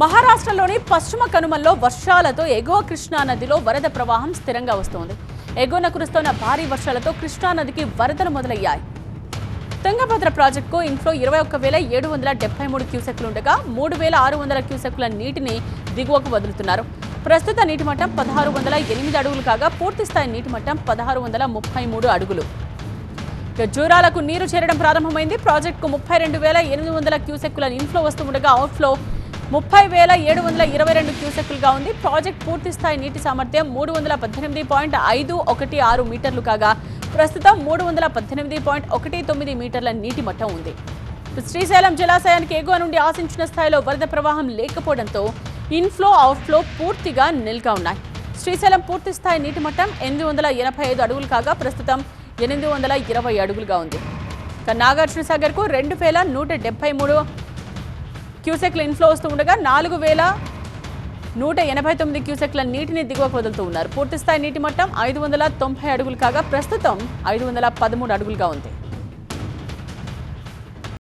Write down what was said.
మహారాష్ట్రలోని పశ్చిమ కనుమల్లో వర్షాలతో ఎగువ కృష్ణా నదిలో వరద ప్రవాహం స్థిరంగా వస్తోంది. ఎగువన కురుస్తున్న భారీ వర్షాలతో కృష్ణా నదికి వరదలు మొదలయ్యాయి. తుంగభద్ర ప్రాజెక్టుకు ఇన్ఫ్లో 21,773 క్యూసెక్లు ఉండగా 3,600 క్యూసెక్ల నీటిని దిగువకు వదులుతున్నారు. ప్రస్తుత నీటి మట్టం 1,608 అడుగులు కాగా పూర్తిస్థాయి నీటి మట్టం 1,633 అడుగులు. జూరాలకు నీరు చేరడం ప్రారంభమైంది. ప్రాజెక్టుకు 32,800 క్యూసెక్కుల ఇన్ఫ్లో వస్తుండగా అవుట్ఫ్లో 30,722 క్యూసెక్కులుగా ఉంది. ప్రాజెక్ట్ పూర్తిస్థాయి నీటి సామర్థ్యం 318.516 మీటర్లు కాగా ప్రస్తుతం 318.19 మీటర్ల నీటి మట్టం ఉంది. శ్రీశైలం జలాశయానికి ఎగువ నుండి ఆశించిన స్థాయిలో వరద ప్రవాహం లేకపోవడంతో ఇన్ఫ్లో అవుట్ఫ్లో పూర్తిగా నిల్గా ఉన్నాయి. శ్రీశైలం పూర్తిస్థాయి నీటి మట్టం 885 అడుగులు కాగా ప్రస్తుతం 820 అడుగులుగా ఉంది. నాగార్జున సాగర్కు 2,173 క్యూసెక్ల ఇన్ఫ్లో వస్తూ ఉండగా 4,189 క్యూసెక్ల నీటిని దిగువకు వదులుతూ ఉన్నారు. పూర్తిస్థాయి నీటి మట్టం 590 అడుగులు కాగా ప్రస్తుతం 513 అడుగులుగా ఉంది.